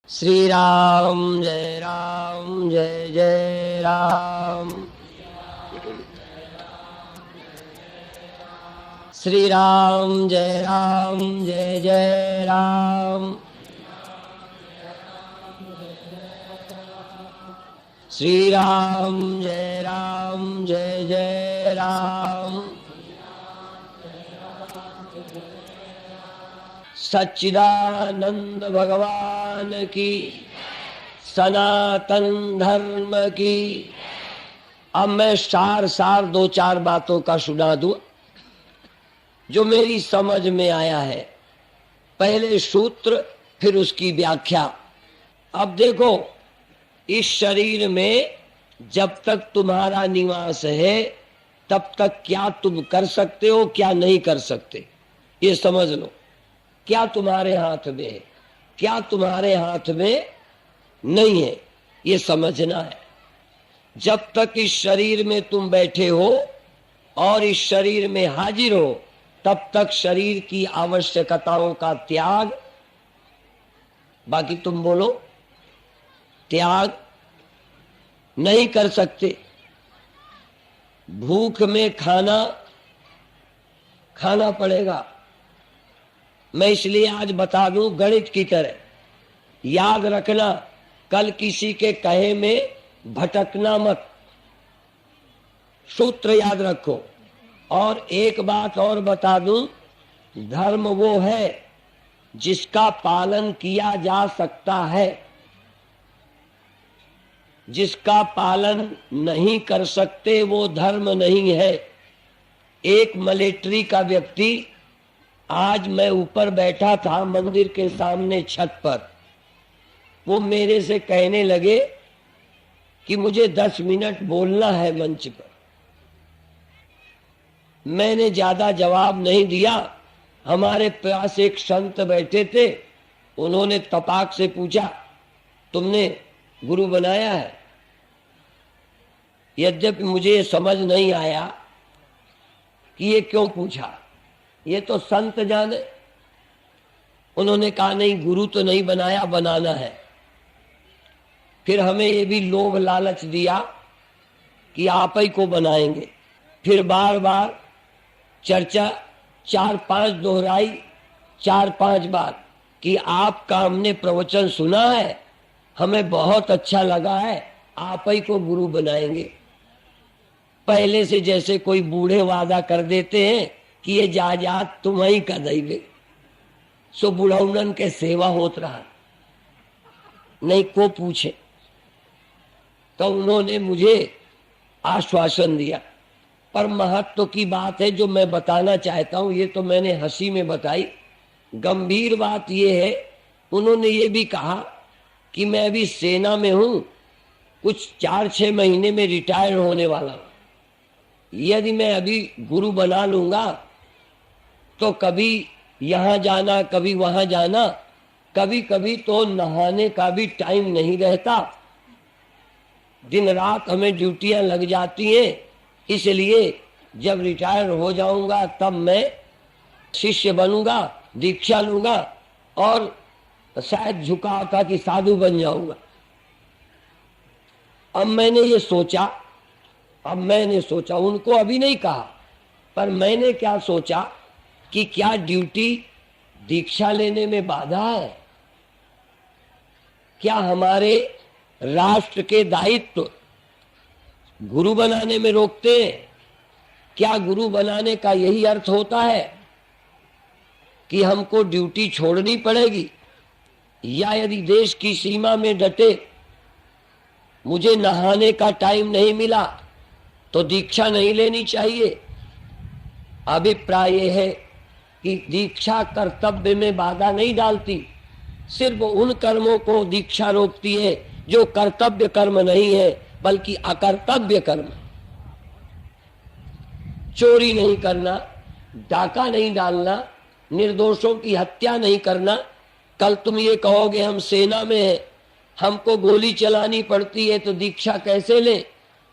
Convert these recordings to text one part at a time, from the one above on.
श्री राम जय जय राम। श्री राम जय जय राम। श्री राम जय जय राम। सच्चिदानंद भगवान की, सनातन धर्म की। अब मैं सार दो चार बातों का सुना दूं जो मेरी समझ में आया है। पहले सूत्र, फिर उसकी व्याख्या। अब देखो, इस शरीर में जब तक तुम्हारा निवास है तब तक क्या तुम कर सकते हो, क्या नहीं कर सकते, ये समझ लो। क्या तुम्हारे हाथ में है, क्या तुम्हारे हाथ में नहीं है, ये समझना है। जब तक इस शरीर में तुम बैठे हो और इस शरीर में हाजिर हो तब तक शरीर की आवश्यकताओं का त्याग, बाकी तुम बोलो, त्याग नहीं कर सकते। भूख में खाना पड़ेगा। मैं इसलिए आज बता दूं, गणित की तरह याद रखना, कल किसी के कहे में भटकना मत, सूत्र याद रखो। और एक बात और बता दूं, धर्म वो है जिसका पालन किया जा सकता है, जिसका पालन नहीं कर सकते वो धर्म नहीं है। एक मिलिट्री का व्यक्ति, आज मैं ऊपर बैठा था मंदिर के सामने छत पर, वो मेरे से कहने लगे कि मुझे 10 मिनट बोलना है मंच पर। मैंने ज्यादा जवाब नहीं दिया। हमारे पास एक संत बैठे थे, उन्होंने तपाक से पूछा, तुमने गुरु बनाया है? यद्यपि मुझे समझ नहीं आया कि ये क्यों पूछा, ये तो संत जाने। उन्होंने कहा नहीं, गुरु तो नहीं बनाया, बनाना है। फिर हमें ये भी लोभ लालच दिया कि आप ही को बनाएंगे। फिर बार बार चर्चा 4-5 दोहराई, 4-5 बार कि आपका हमने प्रवचन सुना है, हमें बहुत अच्छा लगा है, आप ही को गुरु बनाएंगे। पहले से जैसे कोई बूढ़े वादा कर देते हैं कि ये जायदाद तुम ही का देंगे, सो बुढ़ौनन के सेवा होत रहा, नहीं को पूछे। तो उन्होंने मुझे आश्वासन दिया। पर महत्व की बात है जो मैं बताना चाहता हूं, ये तो मैंने हंसी में बताई। गंभीर बात ये है, उन्होंने ये भी कहा कि मैं अभी सेना में हूं, कुछ 4-6 महीने में रिटायर होने वाला हूं। यदि मैं अभी गुरु बना लूंगा तो कभी यहां जाना, कभी वहां जाना, कभी कभी तो नहाने का भी टाइम नहीं रहता। दिन रात हमें ड्यूटियां लग जाती हैं। इसलिए जब रिटायर हो जाऊंगा तब मैं शिष्य बनूंगा, दीक्षा लूंगा और शायद झुकाव था कि साधु बन जाऊंगा। अब मैंने सोचा, उनको अभी नहीं कहा, पर मैंने क्या सोचा कि क्या ड्यूटी दीक्षा लेने में बाधा है? क्या हमारे राष्ट्र के दायित्व गुरु बनाने में रोकते हैं? क्या गुरु बनाने का यही अर्थ होता है कि हमको ड्यूटी छोड़नी पड़ेगी? या यदि देश की सीमा में डटे, मुझे नहाने का टाइम नहीं मिला तो दीक्षा नहीं लेनी चाहिए? अभिप्राय यह है कि दीक्षा कर्तव्य में बाधा नहीं डालती, सिर्फ उन कर्मों को दीक्षा रोकती है जो कर्तव्य कर्म नहीं है बल्कि अकर्तव्य कर्म। चोरी नहीं करना, डाका नहीं डालना, निर्दोषों की हत्या नहीं करना। कल तुम ये कहोगे हम सेना में हैं, हमको गोली चलानी पड़ती है तो दीक्षा कैसे लें?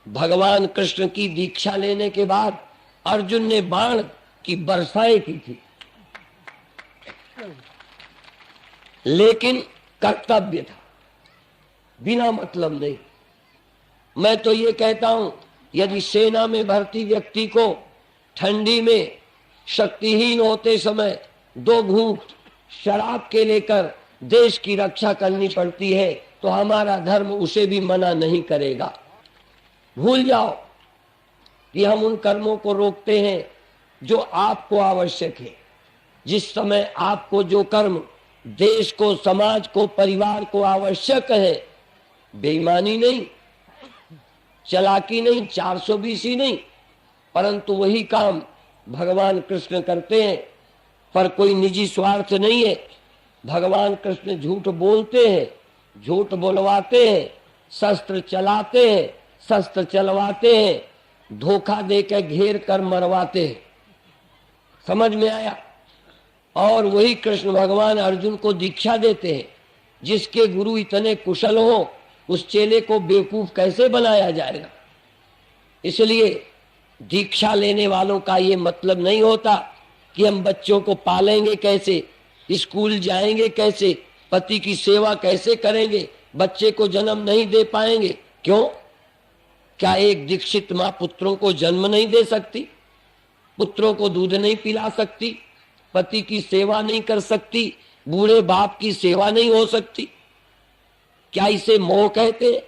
भगवान कृष्ण की दीक्षा लेने के बाद अर्जुन ने बाण की बरसाएं की थी, लेकिन कर्तव्य था। बिना मतलब नहीं। मैं तो ये कहता हूं, यदि सेना में भर्ती व्यक्ति को ठंडी में शक्तिहीन होते समय 2 घूंट शराब के लेकर देश की रक्षा करनी पड़ती है, तो हमारा धर्म उसे भी मना नहीं करेगा। भूल जाओ कि हम उन कर्मों को रोकते हैं जो आपको आवश्यक है। जिस समय आपको जो कर्म देश को, समाज को, परिवार को आवश्यक है, बेईमानी नहीं, चालाकी नहीं, 420 नहीं, परंतु वही काम भगवान कृष्ण करते हैं। पर कोई निजी स्वार्थ नहीं है। भगवान कृष्ण झूठ बोलते हैं, झूठ बोलवाते हैं, शस्त्र चलाते हैं, शस्त्र चलवाते हैं, धोखा देकर घेर कर मरवाते हैं। समझ में आया? और वही कृष्ण भगवान अर्जुन को दीक्षा देते हैं। जिसके गुरु इतने कुशल हो, उस चेले को बेवकूफ कैसे बनाया जाएगा? इसलिए दीक्षा लेने वालों का ये मतलब नहीं होता कि हम बच्चों को पालेंगे कैसे, स्कूल जाएंगे कैसे, पति की सेवा कैसे करेंगे, बच्चे को जन्म नहीं दे पाएंगे। क्यों? क्या एक दीक्षित मां पुत्रों को जन्म नहीं दे सकती? पुत्रों को दूध नहीं पिला सकती? पति की सेवा नहीं कर सकती? बूढ़े बाप की सेवा नहीं हो सकती? क्या इसे मोह कहते हैं?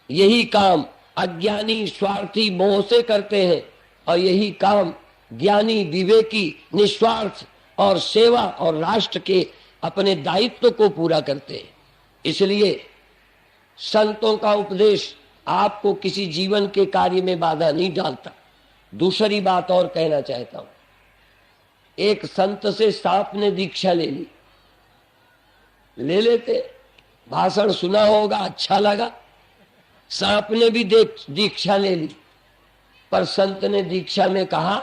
यही काम अज्ञानी स्वार्थी मोह से करते हैं, और यही काम ज्ञानी विवेकी निस्वार्थ और सेवा और राष्ट्र के अपने दायित्व को पूरा करते हैं। इसलिए संतों का उपदेश आपको किसी जीवन के कार्य में बाधा नहीं डालता। दूसरी बात और कहना चाहता हूं, एक संत से सांप ने दीक्षा ले ली। ले लेते, भाषण सुना होगा, अच्छा लगा, सांप ने भी दीक्षा ले ली। पर संत ने दीक्षा में कहा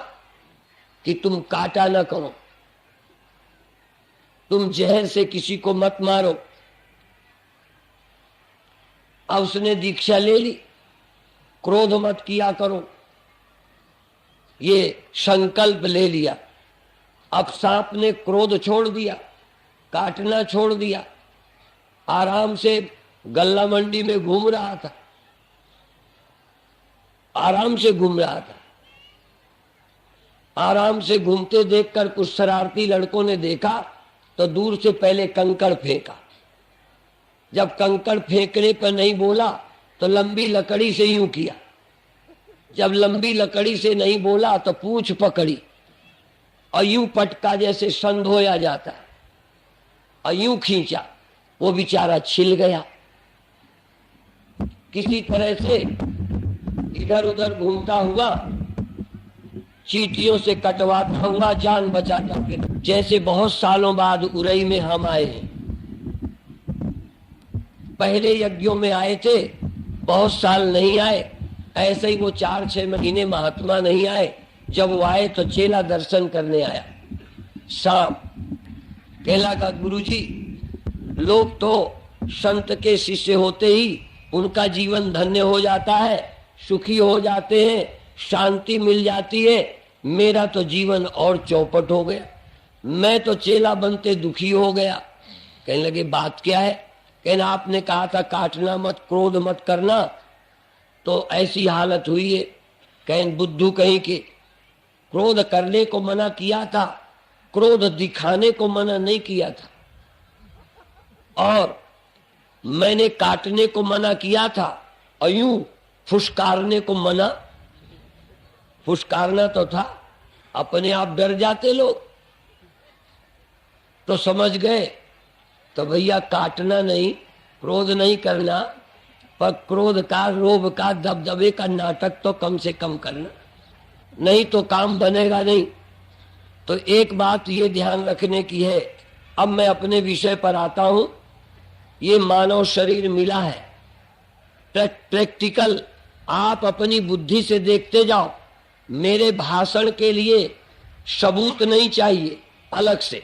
कि तुम काटा न करो, तुम जहर से किसी को मत मारो। अब उसने दीक्षा ले ली, क्रोध मत किया करो, ये संकल्प ले लिया। अब सांप ने क्रोध छोड़ दिया, काटना छोड़ दिया, आराम से गल्ला मंडी में घूम रहा था, आराम से घूम रहा था। आराम से घूमते देखकर कुछ शरारती लड़कों ने देखा तो दूर से पहले कंकड़ फेंका। जब कंकड़ फेंकने पर नहीं बोला तो लंबी लकड़ी से यूं किया। जब लंबी लकड़ी से नहीं बोला तो पूंछ पकड़ी और यूं पटका जैसे संधोया जाता है, और यूं खींचा, वो बेचारा छिल गया। किसी तरह से इधर उधर घूमता हुआ, चींटियों से कटवाता हुआ जान बचाता फिर, जैसे बहुत सालों बाद उरई में हम आए हैं। पहले यज्ञों में आए थे, बहुत साल नहीं आए, ऐसे ही वो 4-6 महीने महात्मा नहीं आए। जब वो आए तो चेला दर्शन करने आया। शाम कहला का गुरुजी, लोग तो संत के शिष्य होते ही उनका जीवन धन्य हो जाता है, सुखी हो जाते हैं, शांति मिल जाती है। मेरा तो जीवन और चौपट हो गया, मैं तो चेला बनते दुखी हो गया। कहने लगे बात क्या है? कहना आपने कहा था काटना मत, क्रोध मत करना, तो ऐसी हालत हुई है। कहें बुद्धू कहीं के, क्रोध करने को मना किया था, क्रोध दिखाने को मना नहीं किया था, और मैंने काटने को मना किया था, और यूं फुसकारने को मना। फुसकारना तो था, अपने आप डर जाते लोग। तो समझ गए, तो भैया काटना नहीं, क्रोध नहीं करना, पर क्रोध का, लोभ का, दबदबे का नाटक तो कम से कम करना, नहीं तो काम बनेगा नहीं। तो एक बात ये ध्यान रखने की है। अब मैं अपने विषय पर आता हूं। ये मानव शरीर मिला है, प्रैक्टिकल, आप अपनी बुद्धि से देखते जाओ। मेरे भाषण के लिए सबूत नहीं चाहिए अलग से।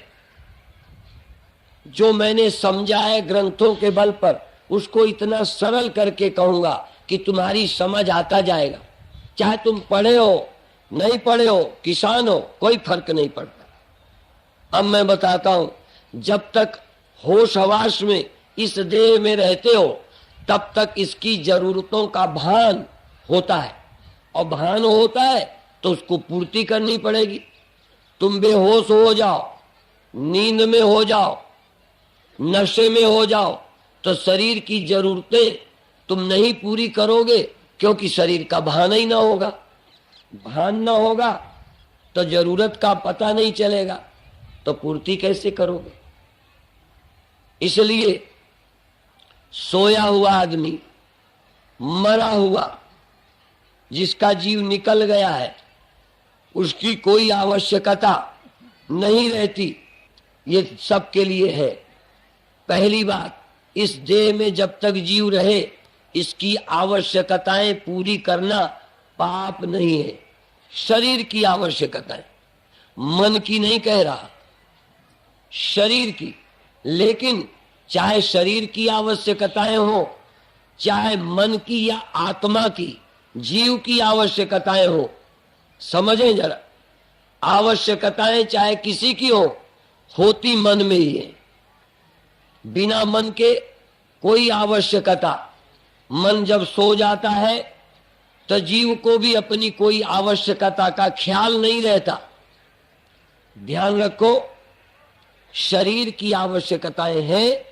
जो मैंने समझा है ग्रंथों के बल पर, उसको इतना सरल करके कहूंगा कि तुम्हारी समझ आता जाएगा। चाहे तुम पढ़े हो, नहीं पढ़े हो, किसान हो, कोई फर्क नहीं पड़ता। अब मैं बताता हूं, जब तक होश हवास में इस देह में रहते हो, तब तक इसकी जरूरतों का भान होता है, और भान होता है तो उसको पूर्ति करनी पड़ेगी। तुम बेहोश हो जाओ, नींद में हो जाओ, नशे में हो जाओ, तो शरीर की जरूरतें तुम नहीं पूरी करोगे, क्योंकि शरीर का भान ही ना होगा। भान ना होगा तो जरूरत का पता नहीं चलेगा, तो पूर्ति कैसे करोगे? इसलिए सोया हुआ आदमी, मरा हुआ, जिसका जीव निकल गया है, उसकी कोई आवश्यकता नहीं रहती। ये सबके लिए है। पहली बात, इस देह में जब तक जीव रहे इसकी आवश्यकताएं पूरी करना पाप नहीं है। शरीर की आवश्यकताएं, मन की नहीं कह रहा, शरीर की। लेकिन चाहे शरीर की आवश्यकताएं हो, चाहे मन की या आत्मा की, जीव की आवश्यकताएं हो, समझें जरा, आवश्यकताएं चाहे किसी की हो, होती मन में ही है। बिना मन के कोई आवश्यकता, मन जब सो जाता है तो जीव को भी अपनी कोई आवश्यकता का ख्याल नहीं रहता। ध्यान रखो, शरीर की आवश्यकताएं हैं,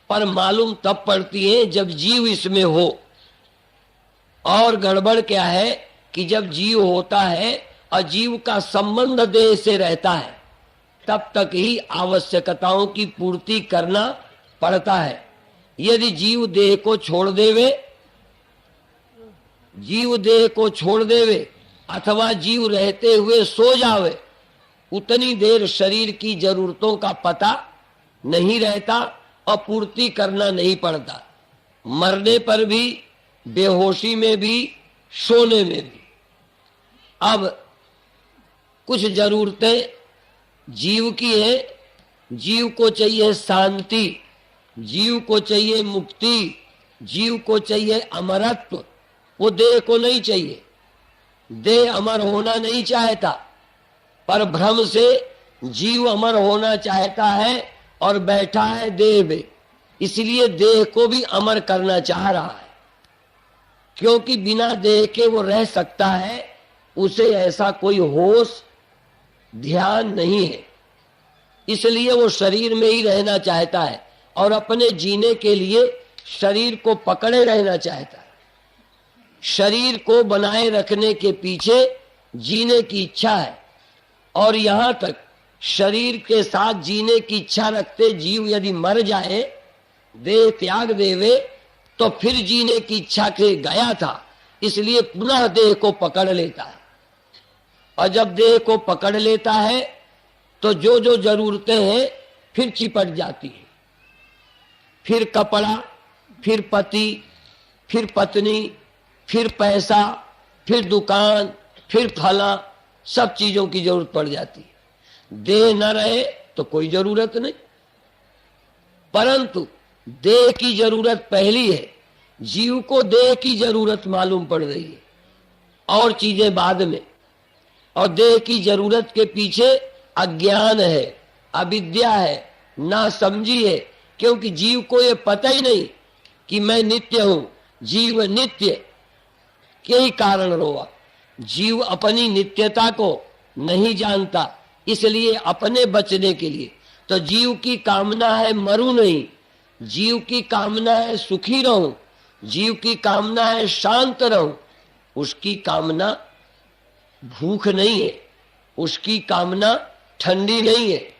पर मालूम तब पड़ती है जब जीव इसमें हो। और गड़बड़ क्या है कि जब जीव होता है और जीव का संबंध देह से रहता है, तब तक ही आवश्यकताओं की पूर्ति करना पड़ता है। यदि जीव देह को छोड़ देवे अथवा जीव रहते हुए सो जावे, उतनी देर शरीर की जरूरतों का पता नहीं रहता और पूर्ति करना नहीं पड़ता। मरने पर भी, बेहोशी में भी, सोने में भी। अब कुछ जरूरतें जीव की है। जीव को चाहिए शांति, जीव को चाहिए मुक्ति, जीव को चाहिए अमरत्व। वो देह को नहीं चाहिए। देह अमर होना नहीं चाहता, पर भ्रम से जीव अमर होना चाहता है और बैठा है देह में। इसलिए देह को भी अमर करना चाह रहा है, क्योंकि बिना देह के वो रह सकता है, उसे ऐसा कोई होश ध्यान नहीं है। इसलिए वो शरीर में ही रहना चाहता है और अपने जीने के लिए शरीर को पकड़े रहना चाहता है। शरीर को बनाए रखने के पीछे जीने की इच्छा है, और यहां तक शरीर के साथ जीने की इच्छा रखते जीव यदि मर जाए, देह त्याग देवे, तो फिर जीने की इच्छा से गया था, इसलिए पुनः देह को पकड़ लेता है। और जब देह को पकड़ लेता है तो जो जो जरूरतें हैं फिर चिपट जाती है। फिर कपड़ा, फिर पति, फिर पत्नी, फिर पैसा, फिर दुकान, फिर फला, सब चीजों की जरूरत पड़ जाती है। देह न रहे तो कोई जरूरत नहीं, परंतु देह की जरूरत पहली है। जीव को देह की जरूरत मालूम पड़ रही है और चीजें बाद में। और देह की जरूरत के पीछे अज्ञान है, अविद्या है, नासमझी है, क्योंकि जीव को ये पता ही नहीं कि मैं नित्य हूं। जीव नित्य के ही कारण रोआ। जीव अपनी नित्यता को नहीं जानता, इसलिए अपने बचने के लिए तो जीव की कामना है मरूं नहीं, जीव की कामना है सुखी रहूं, जीव की कामना है शांत रहूं। उसकी कामना भूख नहीं है, उसकी कामना ठंडी नहीं है,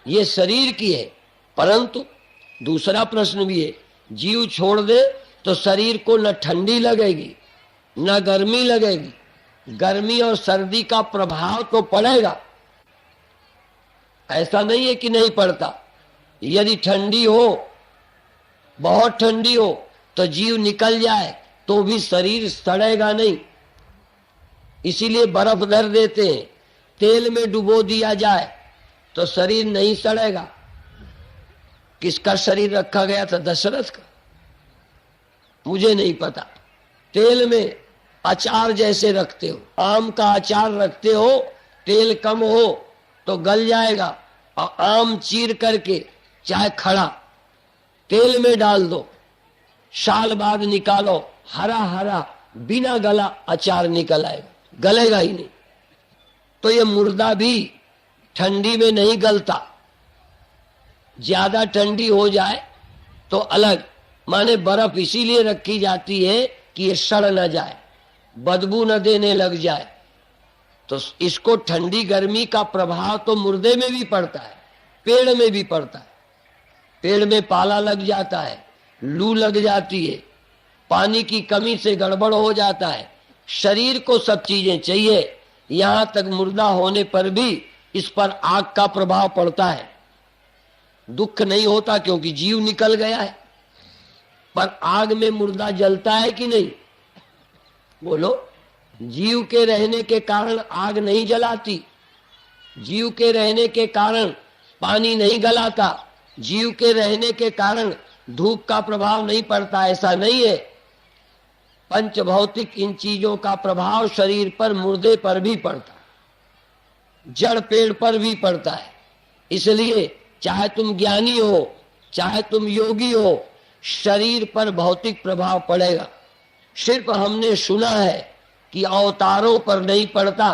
ये शरीर की है। परंतु दूसरा प्रश्न भी है, जीव छोड़ दे तो शरीर को न ठंडी लगेगी न गर्मी लगेगी। गर्मी और सर्दी का प्रभाव तो पड़ेगा, ऐसा नहीं है कि नहीं पड़ता। यदि ठंडी हो, बहुत ठंडी हो, तो जीव निकल जाए तो भी शरीर सड़ेगा नहीं। इसीलिए बर्फ धर देते हैं, तेल में डुबो दिया जाए तो शरीर नहीं सड़ेगा। किसका शरीर रखा गया था? दशरथ का, मुझे नहीं पता। तेल में अचार जैसे रखते हो, आम का अचार रखते हो, तेल कम हो तो गल जाएगा, और आम चीर करके चाहे खड़ा तेल में डाल दो साल बाद निकालो, हरा हरा बिना गला अचार निकल आएगा, गलेगा ही नहीं। तो ये मुर्दा भी ठंडी में नहीं गलता, ज्यादा ठंडी हो जाए तो अलग, माने बर्फ इसीलिए रखी जाती है कि ये सड़ न जाए, बदबू न देने लग जाए। तो इसको ठंडी गर्मी का प्रभाव तो मुर्दे में भी पड़ता है, पेड़ में भी पड़ता है। पेड़ में पाला लग जाता है, लू लग जाती है, पानी की कमी से गड़बड़ हो जाता है। शरीर को सब चीजें चाहिए, यहां तक मुर्दा होने पर भी इस पर आग का प्रभाव पड़ता है। दुख नहीं होता क्योंकि जीव निकल गया है, पर आग में मुर्दा जलता है कि नहीं? बोलो। जीव के रहने के कारण आग नहीं जलाती, जीव के रहने के कारण पानी नहीं गलाता, जीव के रहने के कारण धूप का प्रभाव नहीं पड़ता, ऐसा नहीं है। पंच भौतिक इन चीजों का प्रभाव शरीर पर, मुर्दे पर भी पड़ता है, जड़ पेड़ पर भी पड़ता है। इसलिए चाहे तुम ज्ञानी हो, चाहे तुम योगी हो, शरीर पर भौतिक प्रभाव पड़ेगा। सिर्फ हमने सुना है कि अवतारों पर नहीं पड़ता,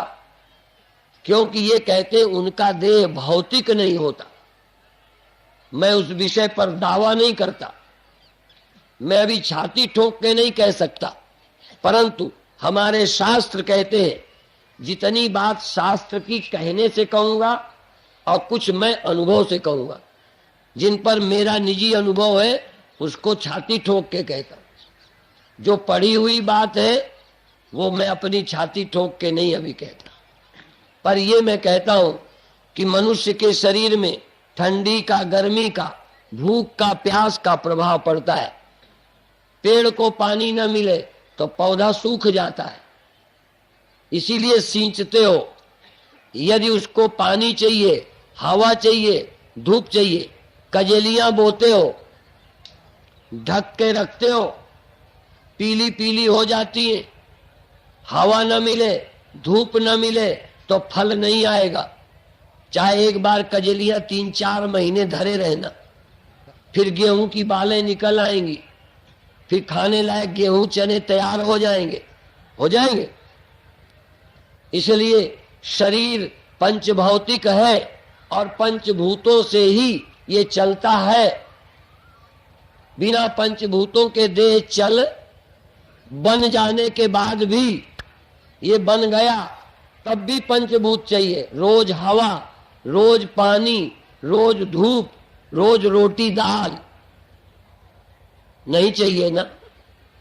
क्योंकि ये कहते उनका देह भौतिक नहीं होता। मैं उस विषय पर दावा नहीं करता, मैं अभी छाती ठोक के नहीं कह सकता, परंतु हमारे शास्त्र कहते हैं, जितनी बात शास्त्र की कहने से कहूंगा और कुछ मैं अनुभव से कहूंगा, जिन पर मेरा निजी अनुभव है उसको छाती ठोक के कहता हूं। जो पढ़ी हुई बात है वो मैं अपनी छाती ठोक के नहीं अभी कहता, पर ये मैं कहता हूं कि मनुष्य के शरीर में ठंडी का, गर्मी का, भूख का, प्यास का प्रभाव पड़ता है। पेड़ को पानी न मिले तो पौधा सूख जाता है, इसीलिए सींचते हो। यदि उसको पानी चाहिए, हवा चाहिए, धूप चाहिए, कजेलियां बोते हो, ढक के रखते हो, पीली पीली हो जाती है। हवा न मिले, धूप न मिले तो फल नहीं आएगा। चाहे एक बार कजेलियां 3-4 महीने धरे रहना, फिर गेहूं की बालें निकल आएंगी, फिर खाने लायक गेहूं चने तैयार हो जाएंगे, हो जाएंगे। इसलिए शरीर पंचभौतिक है और पंचभूतों से ही ये चलता है। बिना पंचभूतों के देह चल बन जाने के बाद भी, ये बन गया तब भी पंचभूत चाहिए। रोज हवा, रोज पानी, रोज धूप, रोज रोटी दाल नहीं चाहिए ना।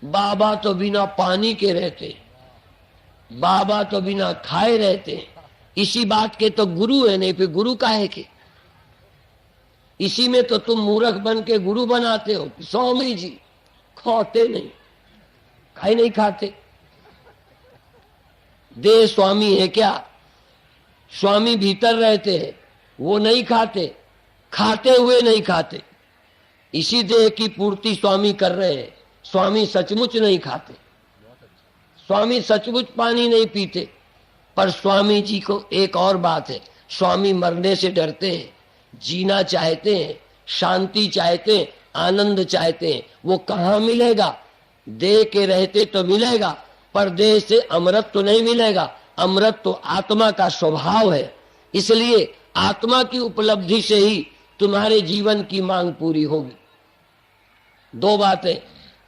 बाबा तो बिना पानी के रहते, बाबा तो बिना खाए रहते। इसी बात के तो गुरु है, नहीं फिर गुरु काहे के? इसी में तो तुम मूर्ख बन के गुरु बनाते हो। स्वामी जी खाते नहीं, खाए नहीं खाते। देह स्वामी है क्या? स्वामी भीतर रहते हैं, वो नहीं खाते, खाते हुए नहीं खाते। इसी देह की पूर्ति स्वामी कर रहे हैं। स्वामी सचमुच नहीं खाते, स्वामी सचमुच पानी नहीं पीते। पर स्वामी जी को एक और बात है, स्वामी मरने से डरते हैं, जीना चाहते हैं, शांति चाहते हैं, आनंद चाहते हैं। वो कहाँ मिलेगा? देह के रहते तो मिलेगा, पर देह से अमृत तो नहीं मिलेगा। अमृत तो आत्मा का स्वभाव है। इसलिए आत्मा की उपलब्धि से ही तुम्हारे जीवन की मांग पूरी होगी। दो बातें,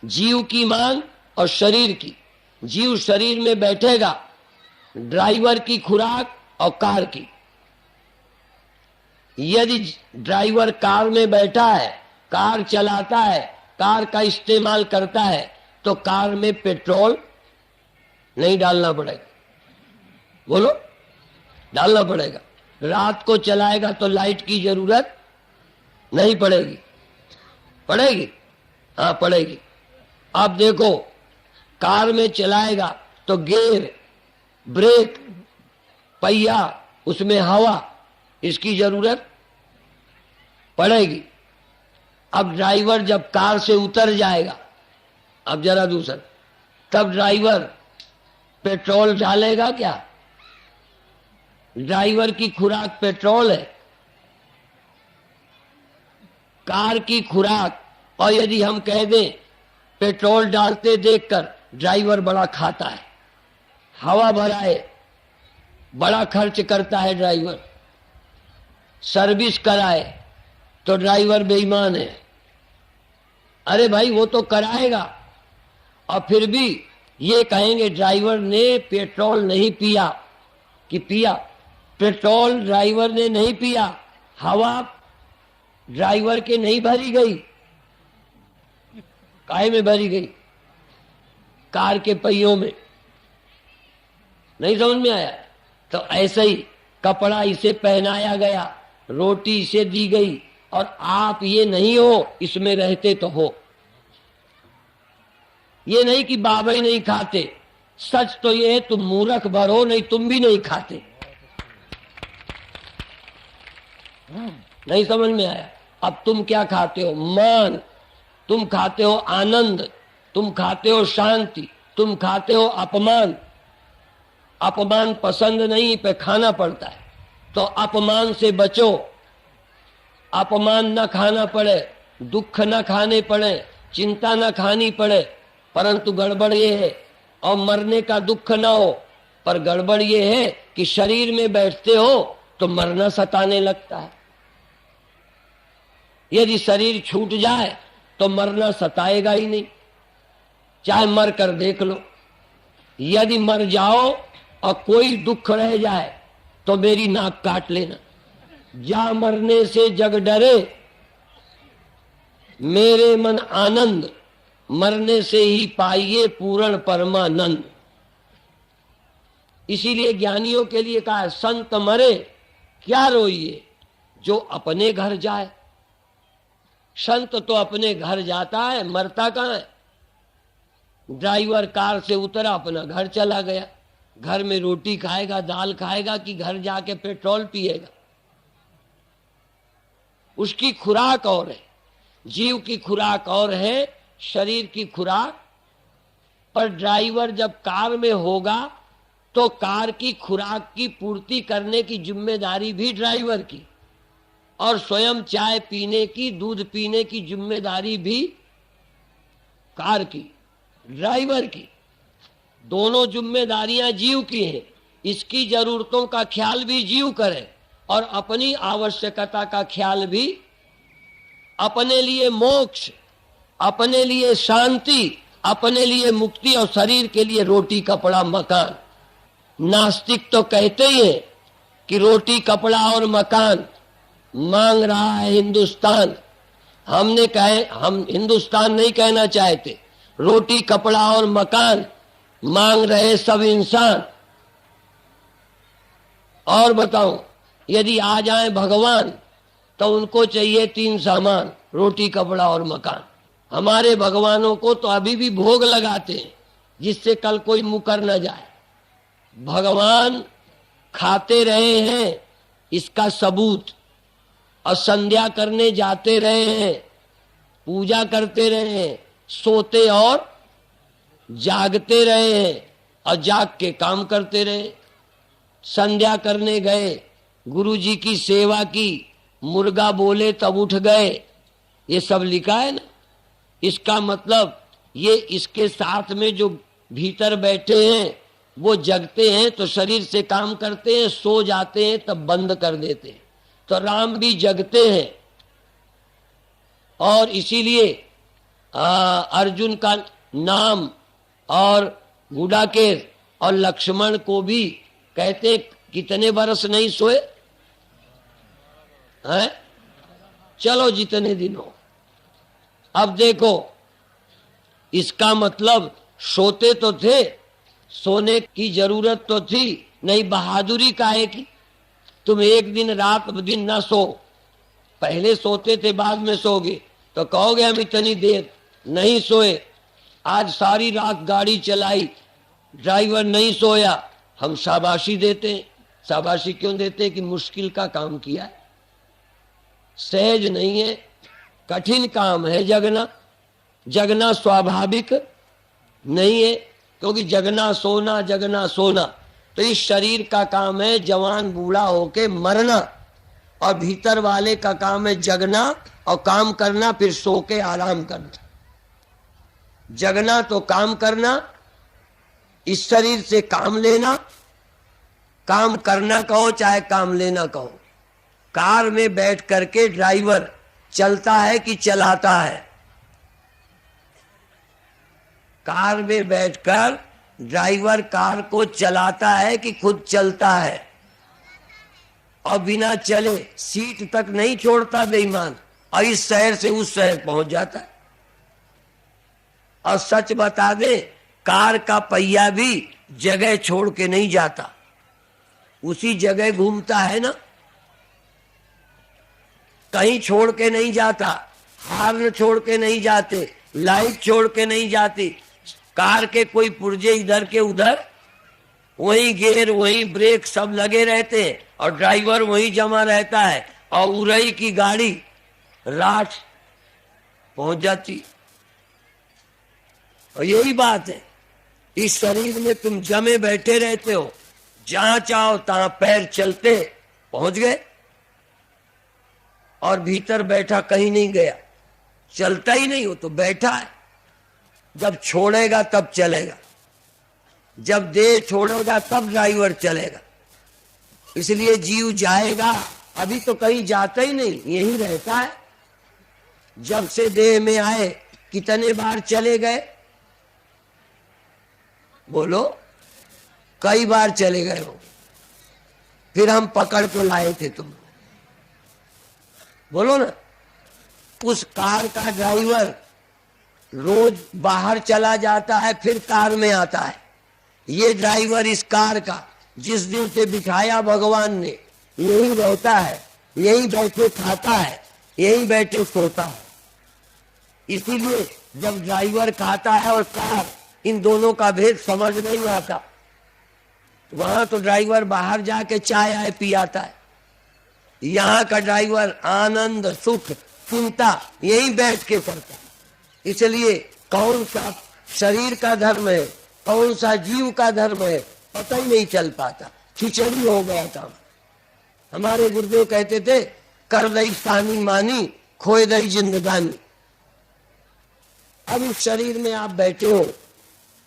जीव की मांग और शरीर की। जीव शरीर में बैठेगा, ड्राइवर की खुराक और कार की। यदि ड्राइवर कार में बैठा है, कार चलाता है, कार का इस्तेमाल करता है, तो कार में पेट्रोल नहीं डालना पड़ेगा। बोलो, डालना पड़ेगा। रात को चलाएगा तो लाइट की जरूरत नहीं पड़ेगी, पड़ेगी? हाँ पड़ेगी। अब देखो, कार में चलाएगा तो गियर, ब्रेक, पहिया, उसमें हवा, इसकी जरूरत पड़ेगी। अब ड्राइवर जब कार से उतर जाएगा, अब जरा दूसरा, तब ड्राइवर पेट्रोल डालेगा क्या? ड्राइवर की खुराक पेट्रोल है, कार की खुराक। और यदि हम कह दें पेट्रोल डालते देखकर ड्राइवर बड़ा खाता है, हवा भराए बड़ा खर्च करता है ड्राइवर, सर्विस कराए तो ड्राइवर बेईमान है। अरे भाई वो तो कराएगा, और फिर भी ये कहेंगे ड्राइवर ने पेट्रोल नहीं पिया कि पिया। पेट्रोल ड्राइवर ने नहीं पिया, हवा ड्राइवर के नहीं भरी गई, काहे में भरी गई? कार के पहियों में। नहीं समझ में आया? तो ऐसे ही कपड़ा इसे पहनाया गया, रोटी इसे दी गई, और आप ये नहीं हो, इसमें रहते तो हो। ये नहीं कि बाबा ही नहीं खाते, सच तो ये है तुम मूर्ख भर हो, नहीं तुम भी नहीं खाते। नहीं समझ में आया? अब तुम क्या खाते हो? मान, तुम खाते हो आनंद, तुम खाते हो शांति, तुम खाते हो अपमान। अपमान पसंद नहीं पे खाना पड़ता है, तो अपमान से बचो। अपमान न खाना पड़े, दुख न खाने पड़े, चिंता न खानी पड़े, परंतु गड़बड़ ये है, और मरने का दुख न हो, पर गड़बड़ ये है कि शरीर में बैठते हो तो मरना सताने लगता है। यदि शरीर छूट जाए तो मरना सताएगा ही नहीं, चाहे मर कर देख लो। यदि मर जाओ और कोई दुख रह जाए तो मेरी नाक काट लेना। जा मरने से जग डरे, मेरे मन आनंद, मरने से ही पाइए पूर्ण परमानंद। इसीलिए ज्ञानियों के लिए कहा है, संत मरे क्या रोइए, जो अपने घर जाए। संत तो अपने घर जाता है, मरता कहाँ है? ड्राइवर कार से उतरा, अपना घर चला गया। घर में रोटी खाएगा, दाल खाएगा, कि घर जाके पेट्रोल पिएगा? उसकी खुराक और है, जीव की खुराक और है, शरीर की खुराक। पर ड्राइवर जब कार में होगा तो कार की खुराक की पूर्ति करने की जिम्मेदारी भी ड्राइवर की, और स्वयं चाय पीने की, दूध पीने की जिम्मेदारी भी कार की, ड्राइवर की। दोनों जिम्मेदारियां जीव की हैं। इसकी जरूरतों का ख्याल भी जीव करे, और अपनी आवश्यकता का ख्याल भी। अपने लिए मोक्ष, अपने लिए शांति, अपने लिए मुक्ति, और शरीर के लिए रोटी कपड़ा मकान। नास्तिक तो कहते ही हैं कि रोटी कपड़ा और मकान मांग रहा है हिंदुस्तान। हमने कहे, हम हिंदुस्तान नहीं कहना चाहते, रोटी कपड़ा और मकान मांग रहे सब इंसान। और बताऊं, यदि आ जाए भगवान तो उनको चाहिए 3 सामान, रोटी कपड़ा और मकान। हमारे भगवानों को तो अभी भी भोग लगाते हैं, जिससे कल कोई मुकर न जाए। भगवान खाते रहे हैं, इसका सबूत। और संध्या करने जाते रहे हैं, पूजा करते रहे हैं, सोते और जागते रहे हैं, और जाग के काम करते रहे। संध्या करने गए, गुरुजी की सेवा की, मुर्गा बोले तब उठ गए, ये सब लिखा है ना। इसका मतलब ये इसके साथ में जो भीतर बैठे हैं वो जगते हैं तो शरीर से काम करते हैं, सो जाते हैं तब बंद कर देते हैं। तो राम भी जगते हैं, और इसीलिए अर्जुन का नाम, और गुडाकेश और लक्ष्मण को भी कहते कितने बरस नहीं सोए हैं? चलो जितने दिन हो। अब देखो, इसका मतलब सोते तो थे, सोने की जरूरत तो थी नहीं। बहादुरी काहे की? तुम एक दिन रात दिन ना सो, पहले सोते थे बाद में सोगे तो कहोगे हम इतनी देर नहीं सोए। आज सारी रात गाड़ी चलाई, ड्राइवर नहीं सोया, हम शाबाशी देते हैं। शाबाशी क्यों देते हैं? कि मुश्किल का काम किया है, सहज नहीं है, कठिन काम है जगना। जगना स्वाभाविक नहीं है, क्योंकि जगना सोना, जगना सोना तो इस शरीर का काम है जवान बूढ़ा होके मरना, और भीतर वाले का काम है जगना और काम करना, फिर सो के आराम करना। जगना तो काम करना, इस शरीर से काम लेना, काम करना कहो चाहे काम लेना कहो। कार में बैठ करके ड्राइवर चलता है कि चलाता है? कार में बैठकर ड्राइवर कार को चलाता है कि खुद चलता है? और बिना चले सीट तक नहीं छोड़ता बेईमान, और इस शहर से उस शहर पहुंच जाता है। और सच बता दे, कार का पहिया भी जगह छोड़ के नहीं जाता, उसी जगह घूमता है ना, कहीं छोड़ के नहीं जाता, हार्न छोड़ के नहीं जाते, लाइट छोड़ के नहीं जाती। कार के कोई पुर्जे इधर के उधर, वहीं गियर वहीं ब्रेक सब लगे रहते हैं, और ड्राइवर वहीं जमा रहता है, और उरई की गाड़ी रात पहुंच जाती। और यही बात है, इस शरीर में तुम जमे बैठे रहते हो, जहां चाहो तहां पैर चलते पहुंच गए, और भीतर बैठा कहीं नहीं गया, चलता ही नहीं हो तो बैठा है। जब छोड़ेगा तब चलेगा, जब देह छोड़ेगा तब ड्राइवर चलेगा। इसलिए जीव जाएगा, अभी तो कहीं जाता ही नहीं, यही रहता है। जब से देह में आए कितने बार चले गए? बोलो, कई बार चले गए हो, फिर हम पकड़ को लाए थे तुम। बोलो ना, उस कार का ड्राइवर रोज बाहर चला जाता है, फिर कार में आता है। ये ड्राइवर इस कार का जिस दिन से बिठाया भगवान ने, यही रहता है, यही बैठे खाता है, यही बैठे सोता है। इसीलिए जब ड्राइवर खाता है और कार, इन दोनों का भेद समझ नहीं आता। वहां तो ड्राइवर बाहर जाके चाय आए पी आता है, यहाँ का ड्राइवर आनंद सुख चिंता यही बैठ के करता है। इसलिए कौन सा शरीर का धर्म है, कौन सा जीव का धर्म है, पता ही नहीं चल पाता। खिचड़ी हो गया काम। हमारे गुरुदेव कहते थे, कर दई सानी मानी, खोए दई जिंदगानी। अब इस शरीर में आप बैठे हो,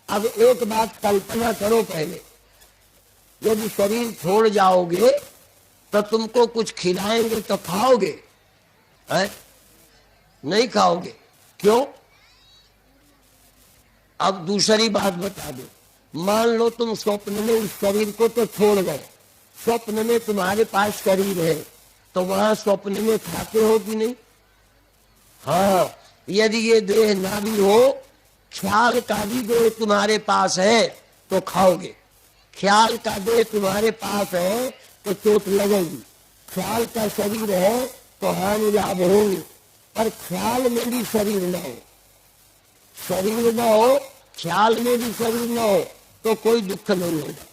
अब एक बात कल्पना करो पहले, यदि शरीर छोड़ जाओगे तो तुमको कुछ खिलाएंगे तो खाओगे? है? नहीं खाओगे। क्यों? अब दूसरी बात बता दो, मान लो तुम स्वप्न में इस शरीर को तो छोड़ गए, स्वप्न में तुम्हारे पास शरीर है, तो वहां स्वप्न में खाते हो कि नहीं? हाँ, यदि ये देह ना भी हो, ख्याल का भी देह तुम्हारे पास है तो खाओगे। ख्याल का देह तुम्हारे पास है तो चोट लगेगी, ख्याल का शरीर है तो हानि लाभ होगी। पर ख्याल में भी शरीर न हो, शरीर न हो, ख्याल में भी शरीर न हो, तो कोई दुख नहीं होगा।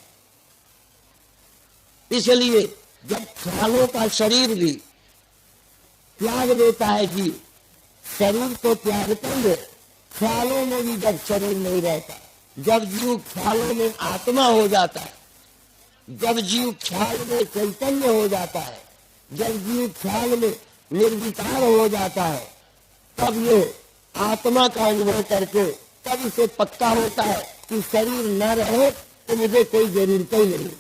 इसलिए जब ख्यालों का शरीर भी त्याग देता है जी, शरीर को त्याग कर, ख्यालों में भी जब शरीर नहीं रहता, जब जीव ख्यालों में आत्मा हो जाता है, जब जीव ख्याल में चैतन्य हो जाता है, जब जीव ख्याल में निर्विकार हो जाता है, तब ये आत्मा का अनुभव करके तब इसे पक्का होता है कि शरीर न रहे तो मुझे कोई जरूरत ही नहीं।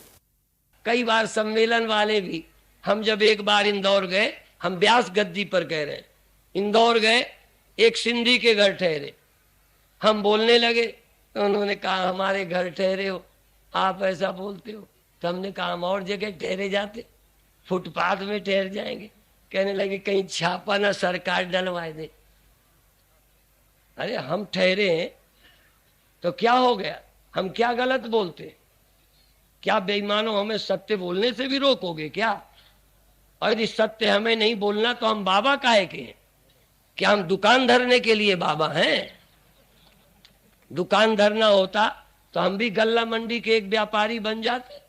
कई बार सम्मेलन वाले भी, हम जब एक बार इंदौर गए, हम व्यास गद्दी पर कह रहे हैं, इंदौर गए, एक सिंधी के घर ठहरे, हम बोलने लगे तो उन्होंने कहा हमारे घर ठहरे हो, आप ऐसा बोलते हो? तो हमने कहा हम और जगह ठहरे जाते, फुटपाथ में ठहर जाएंगे। कहने लगे कहीं छापा ना सरकार डलवाए दे। अरे हम ठहरे हैं तो क्या हो गया, हम क्या गलत बोलते? क्या बेईमानों, हमें सत्य बोलने से भी रोकोगे क्या? और यदि सत्य हमें नहीं बोलना तो हम बाबा काहे के हैं? क्या हम दुकान धरने के लिए बाबा हैं? दुकान धरना होता तो हम भी गल्ला मंडी के एक व्यापारी बन जाते।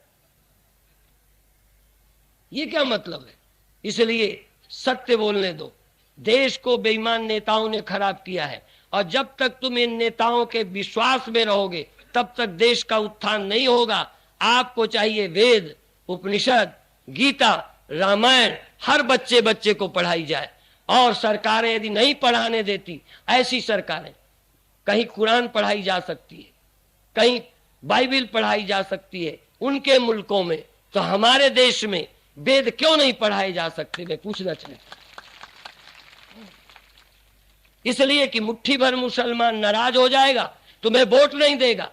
ये क्या मतलब है? इसलिए सत्य बोलने दो। देश को बेईमान नेताओं ने खराब किया है, और जब तक तुम इन नेताओं के विश्वास में रहोगे तब तक देश का उत्थान नहीं होगा। आपको चाहिए वेद, उपनिषद, गीता, रामायण हर बच्चे बच्चे को पढ़ाई जाए। और सरकारें यदि नहीं पढ़ाने देती, ऐसी सरकारें कहीं कुरान पढ़ाई जा सकती है, कहीं बाइबल पढ़ाई जा सकती है उनके मुल्कों में, तो हमारे देश में वेद क्यों नहीं पढ़ाए जा सकते? मैं पूछना चाहता हूं। इसलिए कि मुट्ठी भर मुसलमान नाराज हो जाएगा, तुम्हें वोट नहीं देगा।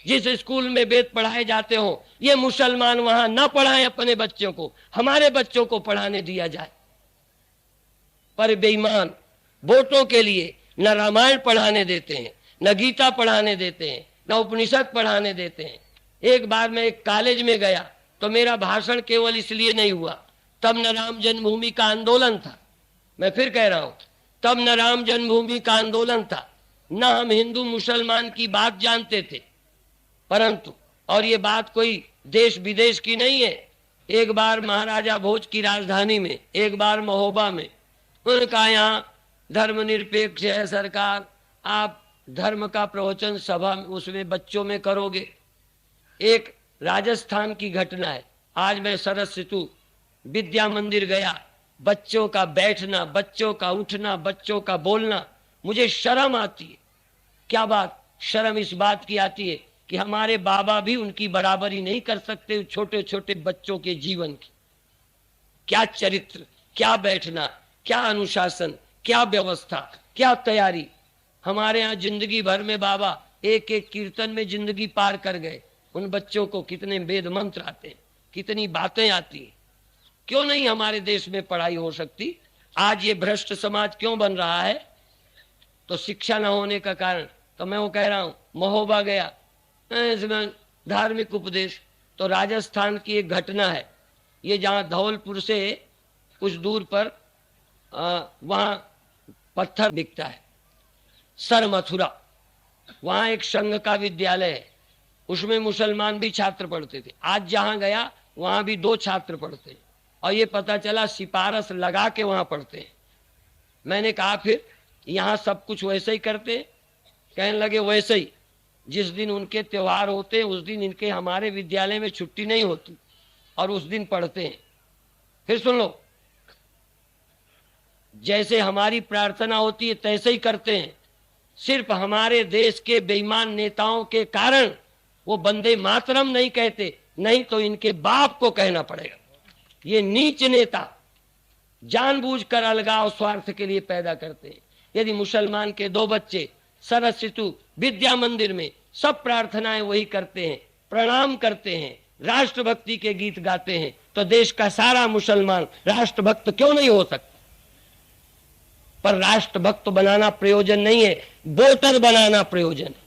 जिस स्कूल में वेद पढ़ाए जाते हो, ये मुसलमान वहां ना पढ़ाएं अपने बच्चों को, हमारे बच्चों को पढ़ाने दिया जाए। पर बेईमान वोटों के लिए न रामायण पढ़ाने देते हैं, न गीता पढ़ाने देते हैं, न उपनिषद पढ़ाने देते हैं। एक बार मैं एक कॉलेज में गया तो मेरा भाषण केवल इसलिए नहीं हुआ, तब न राम जन्मभूमि का आंदोलन था। मैं फिर कह रहा हूं, तब न राम जन्मभूमि का आंदोलन था, न हम हिंदू मुसलमान की बात जानते थे। परंतु, और ये बात कोई देश विदेश की नहीं है, एक बार महाराजा भोज की राजधानी में, एक बार महोबा में, उनका यहाँ धर्मनिरपेक्ष है सरकार, आप धर्म का प्रवचन सभा में उसमें बच्चों में करोगे। एक राजस्थान की घटना है, आज मैं सरस ऋतु विद्या मंदिर गया, बच्चों का बैठना, बच्चों का उठना, बच्चों का बोलना, मुझे शर्म आती है। क्या बात? शर्म इस बात की आती है कि हमारे बाबा भी उनकी बराबरी नहीं कर सकते छोटे छोटे बच्चों के जीवन की। क्या चरित्र, क्या बैठना, क्या अनुशासन, क्या व्यवस्था, क्या तैयारी। हमारे यहाँ जिंदगी भर में बाबा एक एक कीर्तन में जिंदगी पार कर गए। उन बच्चों को कितने वेद मंत्र आते हैं, कितनी बातें आती हैं। क्यों नहीं हमारे देश में पढ़ाई हो सकती? आज ये भ्रष्ट समाज क्यों बन रहा है? तो शिक्षा न होने का कारण। तो मैं वो कह रहा हूं, महोबा गया, इसमें धार्मिक उपदेश। तो राजस्थान की एक घटना है, ये जहां धौलपुर से कुछ दूर पर वहां पत्थर बिकता है, सर मथुरा, वहां एक संघ का विद्यालय है, उसमें मुसलमान भी छात्र पढ़ते थे। आज जहां गया वहां भी 2 छात्र पढ़ते हैं, और ये पता चला सिपारस लगा के वहां पढ़ते हैं। मैंने कहा फिर यहाँ सब कुछ वैसे ही करते हैं? कहने लगे वैसे ही, जिस दिन उनके त्योहार होते हैं उस दिन इनके हमारे विद्यालय में छुट्टी नहीं होती और उस दिन पढ़ते हैं। फिर सुन लो, जैसे हमारी प्रार्थना होती है तैसे ही करते हैं। सिर्फ हमारे देश के बेईमान नेताओं के कारण वो वंदे मातरम नहीं कहते, नहीं तो इनके बाप को कहना पड़ेगा। ये नीच नेता जानबूझकर अलगाव स्वार्थ के लिए पैदा करते हैं। यदि मुसलमान के 2 बच्चे सरस ऋतु विद्या मंदिर में सब प्रार्थनाएं वही करते हैं, प्रणाम करते हैं, राष्ट्रभक्ति के गीत गाते हैं, तो देश का सारा मुसलमान राष्ट्रभक्त क्यों नहीं हो सकता? पर राष्ट्रभक्त बनाना प्रयोजन नहीं है, वोटर बनाना प्रयोजन है।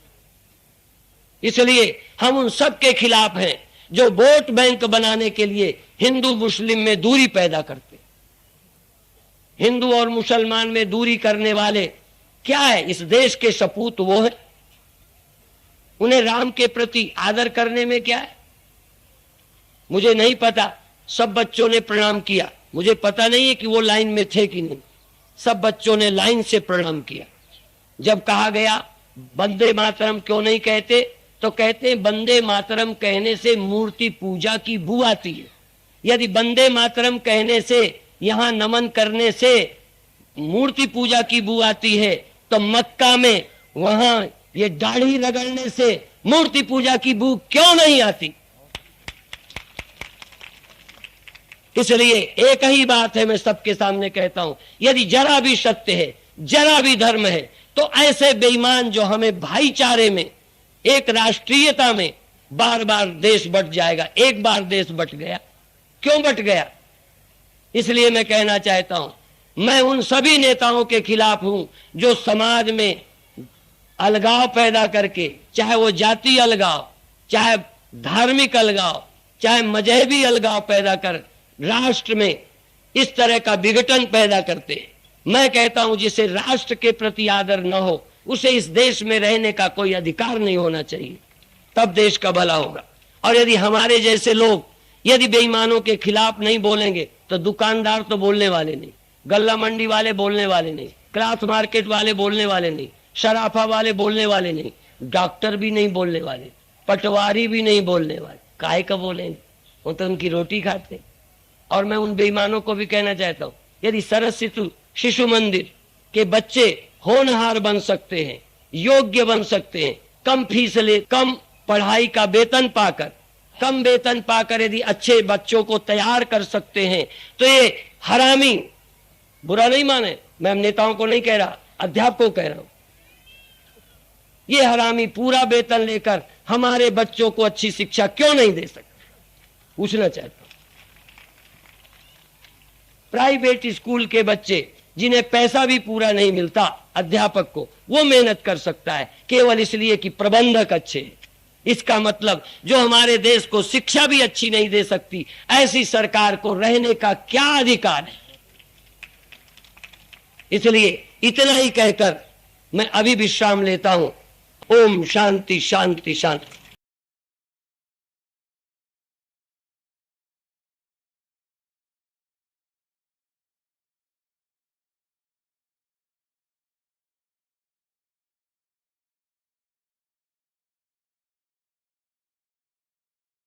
इसलिए हम उन सब के खिलाफ हैं जो वोट बैंक बनाने के लिए हिंदू मुस्लिम में दूरी पैदा करते। हिंदू और मुसलमान में दूरी करने वाले क्या है? इस देश के सपूत वो है। उन्हें राम के प्रति आदर करने में क्या है? मुझे नहीं पता, सब बच्चों ने प्रणाम किया, मुझे पता नहीं है कि वो लाइन में थे कि नहीं। सब बच्चों ने लाइन से प्रणाम किया। जब कहा गया वंदे मातरम क्यों नहीं कहते, तो कहते हैं वंदे मातरम कहने से मूर्ति पूजा की बू आती है। यदि वंदे मातरम कहने से, यहां नमन करने से मूर्ति पूजा की बू आती है, तो मक्का में वहां ये दाढ़ी रगड़ने से मूर्ति पूजा की बू क्यों नहीं आती? इसलिए एक ही बात है, मैं सबके सामने कहता हूं, यदि जरा भी सत्य है, जरा भी धर्म है, तो ऐसे बेईमान जो हमें भाईचारे में, एक राष्ट्रीयता में बार बार देश बट जाएगा। एक बार देश बट गया, क्यों बट गया? इसलिए मैं कहना चाहता हूं, मैं उन सभी नेताओं के खिलाफ हूं जो समाज में अलगाव पैदा करके, चाहे वो जाति अलगाव, चाहे धार्मिक अलगाव, चाहे मजहबी अलगाव पैदा कर राष्ट्र में इस तरह का विघटन पैदा करते हैं। मैं कहता हूं जिसे राष्ट्र के प्रति आदर न हो, उसे इस देश में रहने का कोई अधिकार नहीं होना चाहिए, तब देश का भला होगा। और यदि हमारे जैसे लोग यदि बेईमानों के खिलाफ नहीं बोलेंगे, तो दुकानदार तो बोलने वाले नहीं, गल्ला मंडी वाले बोलने वाले नहीं, क्लॉथ मार्केट वाले बोलने वाले नहीं, शराफा वाले बोलने वाले नहीं, डॉक्टर भी नहीं बोलने वाले, पटवारी भी नहीं बोलने वाले। काहे का बोलेंगे? वो तो उनकी रोटी खाते। और मैं उन बेईमानों को भी कहना चाहता हूं, यदि सरस ऋतु शिशु मंदिर के बच्चे होनहार बन सकते हैं, योग्य बन सकते हैं, कम फीस ले, कम पढ़ाई का वेतन पाकर, कम वेतन पाकर यदि अच्छे बच्चों को तैयार कर सकते हैं, तो ये हरामी, बुरा नहीं माने, मैं नेताओं को नहीं कह रहा, अध्यापकों को कह रहा हूं, ये हरामी पूरा वेतन लेकर हमारे बच्चों को अच्छी शिक्षा क्यों नहीं दे सकते, पूछना चाहता हूं। प्राइवेट स्कूल के बच्चे जिन्हें पैसा भी पूरा नहीं मिलता अध्यापक को, वो मेहनत कर सकता है केवल इसलिए कि प्रबंधक अच्छे हैं। इसका मतलब जो हमारे देश को शिक्षा भी अच्छी नहीं दे सकती, ऐसी सरकार को रहने का क्या अधिकार है। इसलिए इतना ही कहकर मैं अभी विश्राम लेता हूं। ओम शांति शांति शांति।